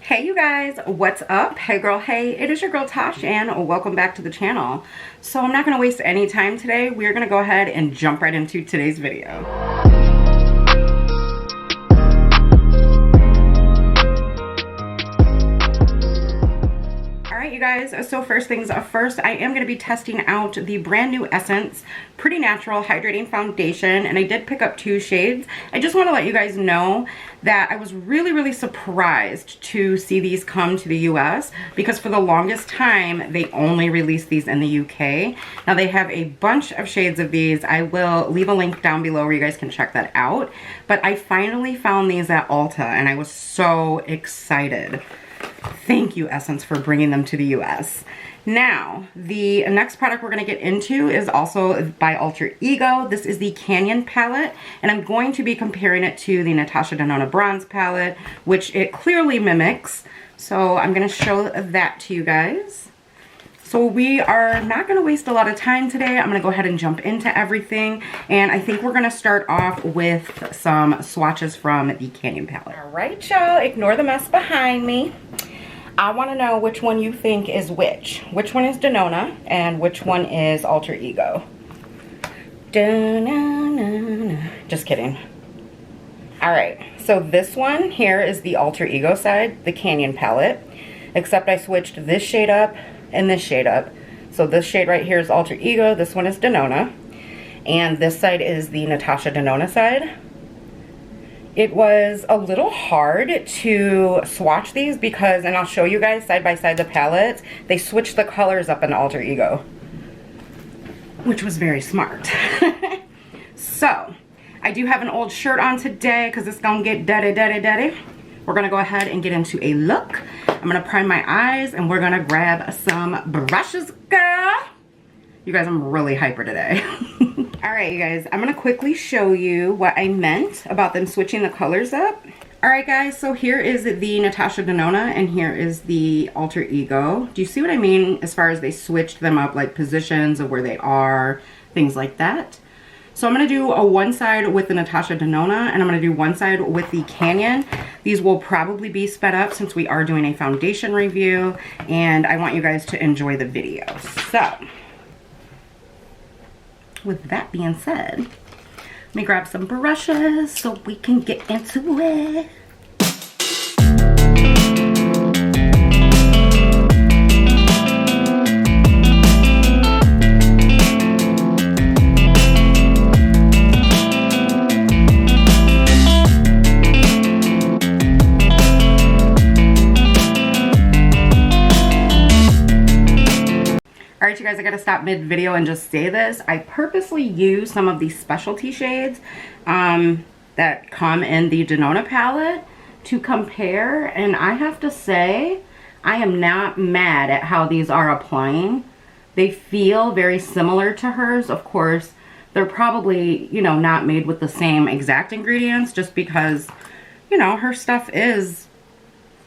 Hey you guys, what's up? Hey girl, hey, it is your girl Tash and welcome back to the channel. So I'm not going to waste any time today. We're going to go ahead and jump right into today's video. Alright you guys, so first things first, I am going to be testing out the brand new Essence Pretty Natural Hydrating Foundation, and I did pick up 2 shades. I just want to let you guys know that I was really surprised to see these come to the US because for the longest time they only released these in the UK. Now they have a bunch of shades of these. I will leave a link down below where you guys can check that out. But I finally found these at Ulta and I was so excited. Thank you, Essence, for bringing them to the US. Now, the next product we're going to get into is also by Alter Ego. This is the Canyon palette, and I'm going to be comparing it to the Natasha Denona Bronze palette, which it clearly mimics. So I'm going to show that to you guys. So we are not going to waste a lot of time today. I'm going to go ahead and jump into everything. And I think we're going to start off with some swatches from the Canyon palette. All right, y'all, ignore the mess behind me. I want to know which one you think is which. Which one is Denona and which one is Alter Ego. Just kidding. All right, so this one here is the Alter Ego side, the Canyon palette. Except I switched this shade up and this shade up. So this shade right here is Alter Ego, this one is Denona. And this side is the Natasha Denona side. It was a little hard to swatch these because, and I'll show you guys side by side the palettes, they switched the colors up in Alter Ego, which was very smart. So, I do have an old shirt on today because it's gonna get dirty. We're gonna go ahead and get into a look. I'm gonna prime my eyes and we're gonna grab some brushes, girl. You guys, I'm really hyper today. All right, you guys, I'm gonna quickly show you what I meant about them switching the colors up. All right, guys, so here is the Natasha Denona and here is the Alter Ego. Do you see what I mean as far as they switched them up, like positions of where they are, things like that? So I'm gonna do a one side with the Natasha Denona and I'm gonna do one side with the Canyon. These will probably be sped up since we are doing a foundation review and I want you guys to enjoy the video. So, with that being said, let me grab some brushes so we can get into it. Alright you guys, I gotta stop mid-video and just say this. I purposely use some of these specialty shades that come in the Denona palette to compare, and I have to say, I am not mad at how these are applying. They feel very similar to hers. Of course, they're probably, you know, not made with the same exact ingredients just because, you know, her stuff is,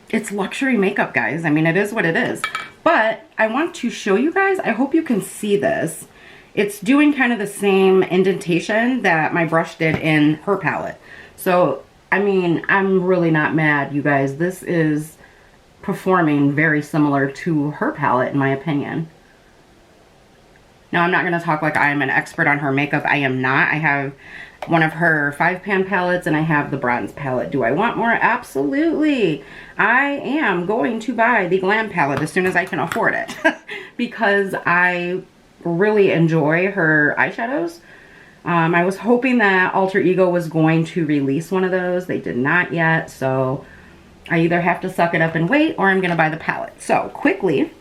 it's luxury makeup, guys. I mean, it is what it is. But I want to show you guys, I hope you can see this. It's doing kind of the same indentation that my brush did in her palette. So, I mean, I'm really not mad, you guys. This is performing very similar to her palette, in my opinion. Now, I'm not going to talk like I am an expert on her makeup. I am not. I have one of her 5-pan palettes and I have the bronze palette. Do I want more? Absolutely. I am going to buy the glam palette as soon as I can afford it because I really enjoy her eyeshadows. I was hoping that Alter Ego was going to release one of those. They did not yet, so I either have to suck it up and wait or I'm going to buy the palette. So quickly,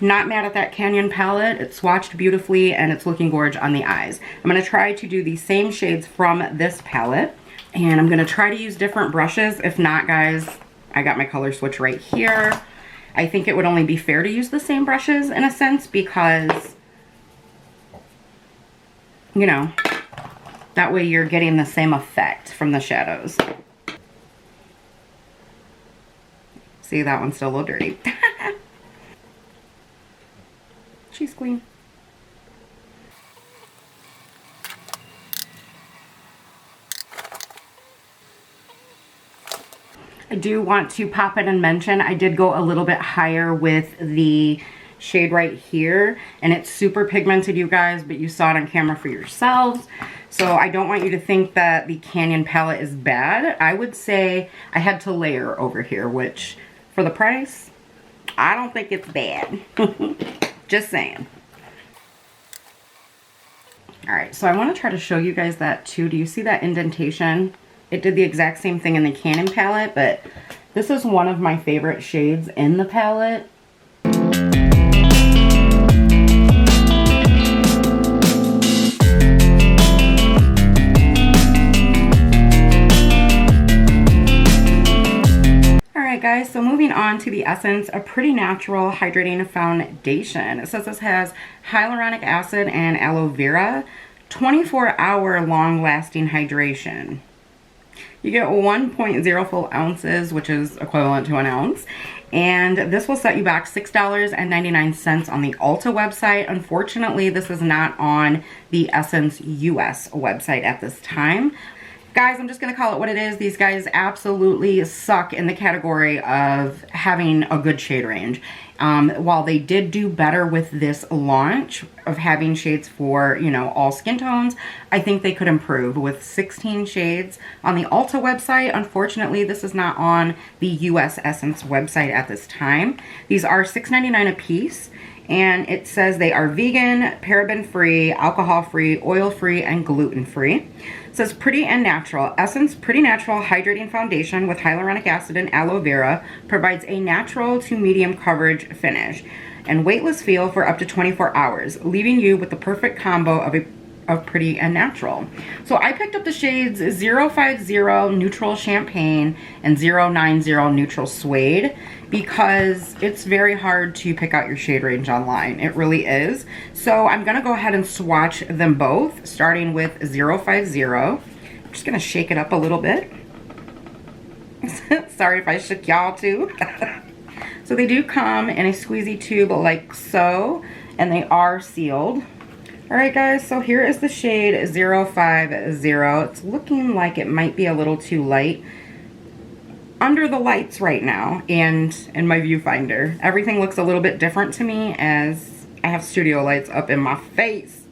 not mad at that Canyon palette. It's swatched beautifully and it's looking gorgeous on the eyes. I'm going to try to do the same shades from this palette and I'm going to try to use different brushes. If not, guys, I got my color switch right here. I think it would only be fair to use the same brushes in a sense because, you know, that way you're getting the same effect from the shadows. See, that one's still a little dirty. She's queen. I do want to pop in and mention I did go a little bit higher with the shade right here, and it's super pigmented, you guys, but you saw it on camera for yourselves. So I don't want you to think that the Canyon palette is bad. I would say I had to layer over here, which for the price, I don't think it's bad. Just saying. All right, so I want to try to show you guys that too. Do you see that indentation? It did the exact same thing in the Canyon palette, but this is one of my favorite shades in the palette. Alright guys, so moving on to the Essence, a Pretty Natural Hydrating Foundation. It says this has hyaluronic acid and aloe vera, 24-hour long-lasting hydration. You get 1.0 full ounces, which is equivalent to an ounce. And this will set you back $6.99 on the Ulta website. Unfortunately, this is not on the Essence US website at this time. Guys, I'm just going to call it what it is. These guys absolutely suck in the category of having a good shade range. While they did do better with this launch of having shades for, you know, all skin tones, I think they could improve with 16 shades on the Ulta website. Unfortunately, this is not on the US Essence website at this time. These are $6.99 a piece. And it says they are vegan, paraben-free, alcohol-free, oil-free, and gluten-free. It says Pretty and Natural. Essence Pretty Natural Hydrating Foundation with hyaluronic acid and aloe vera provides a natural to medium coverage finish and weightless feel for up to 24 hours, leaving you with the perfect combo of Pretty and Natural. So I picked up the shades 050 Neutral Champaign and 090 Neutral Suede because it's very hard to pick out your shade range online. It really is. So I'm gonna go ahead and swatch them both, starting with 050. I'm just gonna shake it up a little bit. Sorry if I shook y'all too. So they do come in a squeezy tube like so, and they are sealed. Alright guys, so here is the shade 050. It's looking like it might be a little too light under the lights right now and in my viewfinder. Everything looks a little bit different to me as I have studio lights up in my face.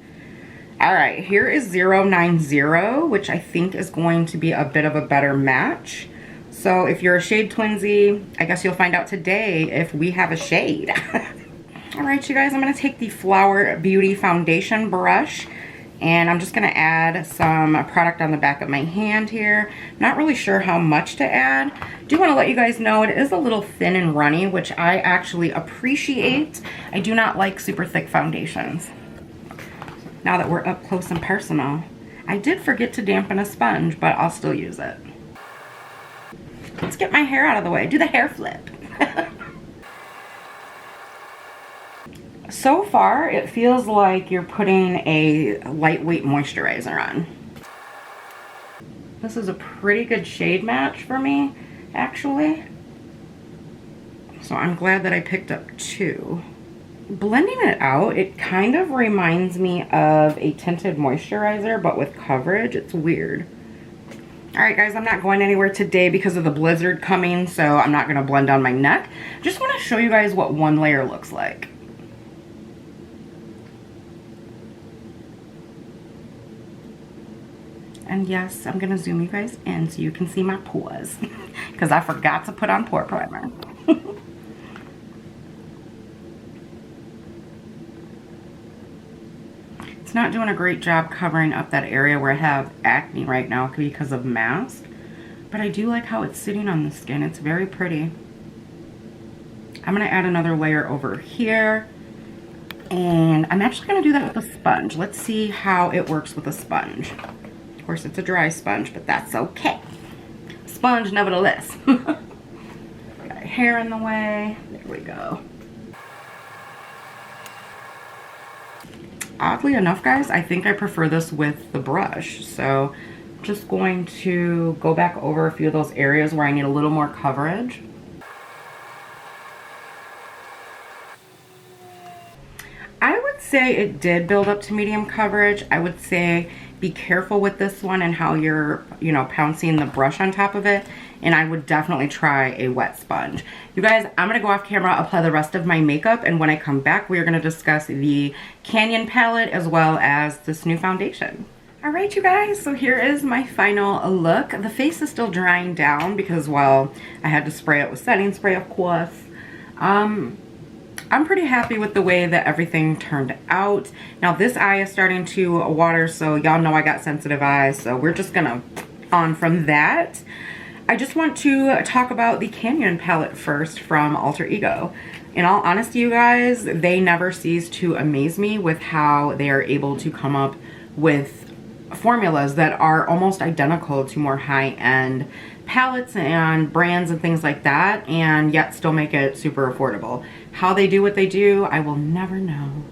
Alright, here is 090, which I think is going to be a bit of a better match. So if you're a shade twinsy, I guess you'll find out today if we have a shade. Alright you guys, I'm going to take the Flower Beauty Foundation brush and I'm just going to add some product on the back of my hand here. Not really sure how much to add. Do want to let you guys know it is a little thin and runny, which I actually appreciate. I do not like super thick foundations. Now that we're up close and personal, I did forget to dampen a sponge, but I'll still use it. Let's get my hair out of the way. Do the hair flip. So far, it feels like you're putting a lightweight moisturizer on. This is a pretty good shade match for me, actually. So I'm glad that I picked up two. Blending it out, it kind of reminds me of a tinted moisturizer, but with coverage. It's weird. Alright guys, I'm not going anywhere today because of the blizzard coming, so I'm not going to blend down my neck. Just want to show you guys what one layer looks like. And yes, I'm going to zoom you guys in so you can see my pores. Because I forgot to put on pore primer. It's not doing a great job covering up that area where I have acne right now because of mask. But I do like how it's sitting on the skin. It's very pretty. I'm going to add another layer over here. And I'm actually going to do that with a sponge. Let's see how it works with a sponge. Of course, it's a dry sponge, but that's okay. Sponge nevertheless. Got hair in the way. There we go. Oddly enough, guys, I think I prefer this with the brush. So just going to go back over a few of those areas where I need a little more coverage. I would say it did build up to medium coverage. I would say be careful with this one and how you're, pouncing the brush on top of it. and I would definitely try a wet sponge. You guys, I'm gonna go off camera, apply the rest of my makeup, and when I come back, we are gonna discuss the Canyon palette as well as this new foundation. All right, you guys, so here is my final look. The face is still drying down because, well, I had to spray it with setting spray, of course. I'm pretty happy with the way that everything turned out. Now this eye is starting to water, so y'all know I got sensitive eyes, so we're just gonna on from that. I just want to talk about the Canyon palette first from Alter Ego. In all honesty, you guys, they never cease to amaze me with how they are able to come up with formulas that are almost identical to more high-end palettes and brands and things like that, and yet still make it super affordable. How they do what they do, I will never know.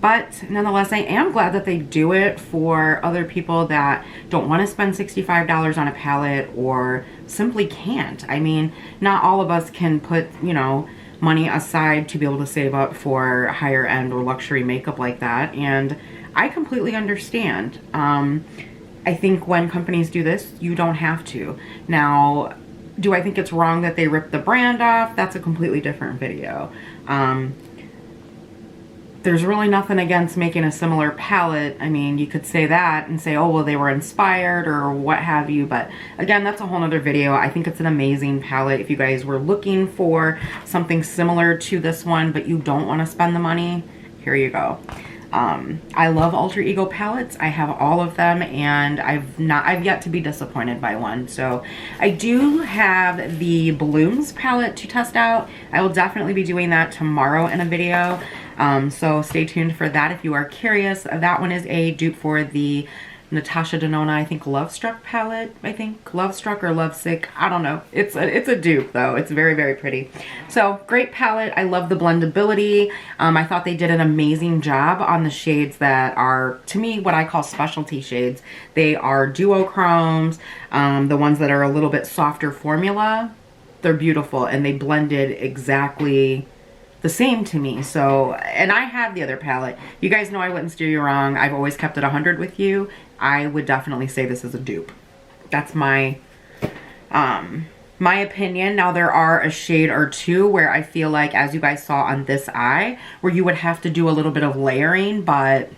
But nonetheless, I am glad that they do it for other people that don't want to spend $65 on a palette or simply can't. I mean, not all of us can put, you know, money aside to be able to save up for higher end or luxury makeup like that, and I completely understand. I think when companies do this, you don't have to. Now, do I think it's wrong that they rip the brand off? That's a completely different video. There's really nothing against making a similar palette. I mean, you could say that and say, oh, well, they were inspired or what have you. But again, that's a whole nother video. I think it's an amazing palette. If you guys were looking for something similar to this one, but you don't want to spend the money, here you go. I love Alter Ego palettes. I have all of them, and I've yet to be disappointed by one. So I do have the Blooms palette to test out. I will definitely be doing that tomorrow in a video. So stay tuned for that if you are curious. That one is a dupe for the Natasha Denona, I think, Love Struck palette. I think Love Struck or Love Sick, I don't know. It's a dupe though. It's very, very pretty. So great palette. I love the blendability. I thought they did an amazing job on the shades that are, to me, what I call specialty shades. They are duochromes, the ones that are a little bit softer formula. They're beautiful, and they blended exactly the same to me. So, and I have the other palette. You guys know I wouldn't steer you wrong. I've always kept it 100 with you. I would definitely say this is a dupe. That's my my opinion. Now there are a shade or two where I feel like, as you guys saw on this eye, where you would have to do a little bit of layering, but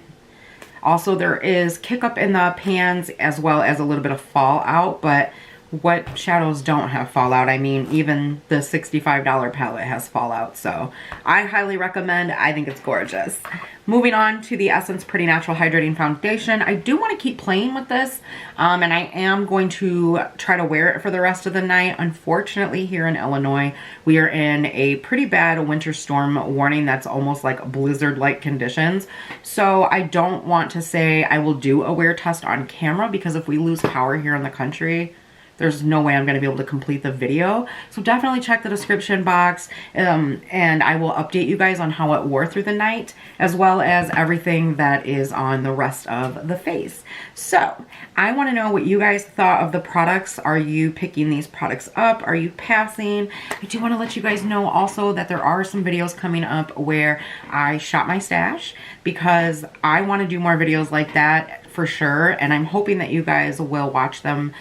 also there is kick up in the pans as well as a little bit of fallout. But what shadows don't have fallout? I mean, even the $65 palette has fallout, so I highly recommend. I think it's gorgeous. Moving on to the Essence Pretty Natural Hydrating Foundation. I do want to keep playing with this, and I am going to try to wear it for the rest of the night. Unfortunately, here in Illinois, we are in a pretty bad winter storm warning that's almost like blizzard-like conditions. So I don't want to say I will do a wear test on camera, because if we lose power here in the country, there's no way I'm going to be able to complete the video. So definitely check the description box, and I will update you guys on how it wore through the night, as well as everything that is on the rest of the face. So I want to know what you guys thought of the products. Are you picking these products up? Are you passing? I do want to let you guys know also that there are some videos coming up where I shop my stash, because I want to do more videos like that for sure, and I'm hoping that you guys will watch them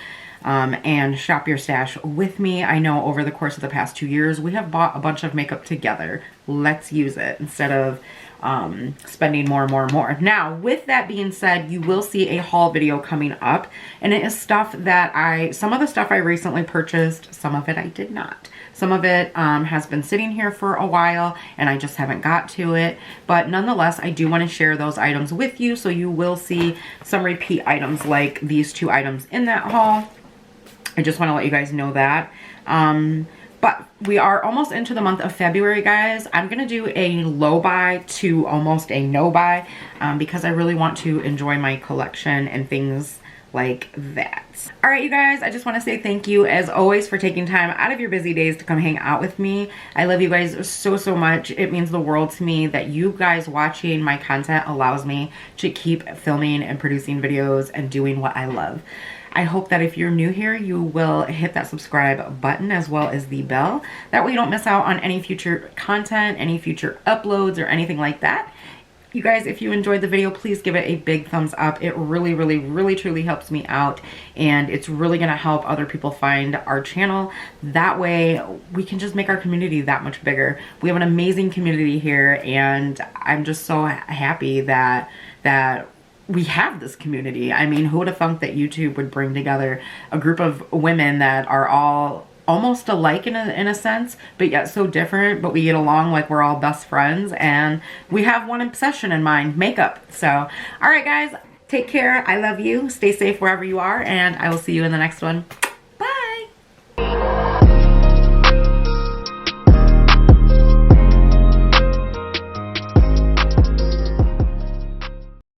and shop your stash with me. I know over the course of the past 2 years, we have bought a bunch of makeup together. Let's use it instead of spending more and more and more. Now, with that being said, you will see a haul video coming up, and it is stuff that some of the stuff I recently purchased, some of it I did not. Some of it has been sitting here for a while, and I just haven't got to it. But nonetheless, I do want to share those items with you, so you will see some repeat items like these 2 items in that haul. I just want to let you guys know that. But we are almost into the month of February, guys. I'm going to do a low buy to almost a no buy, because I really want to enjoy my collection and things like that. All right, you guys, I just want to say thank you as always for taking time out of your busy days to come hang out with me. I love you guys so, so much. It means the world to me that you guys watching my content allows me to keep filming and producing videos and doing what I love. I hope that if you're new here, you will hit that subscribe button as well as the bell. That way you don't miss out on any future content, any future uploads, or anything like that. You guys, if you enjoyed the video, please give it a big thumbs up. It really, really, really, truly helps me out, and it's really gonna help other people find our channel. That way, we can just make our community that much bigger. We have an amazing community here, and I'm just so happy that we have this community. I mean, who would have thunk that YouTube would bring together a group of women that are all almost alike in a sense, but yet so different, but we get along like we're all best friends, and we have one obsession in mind: makeup. So, all right, guys, take care. I love you. Stay safe wherever you are, and I will see you in the next one.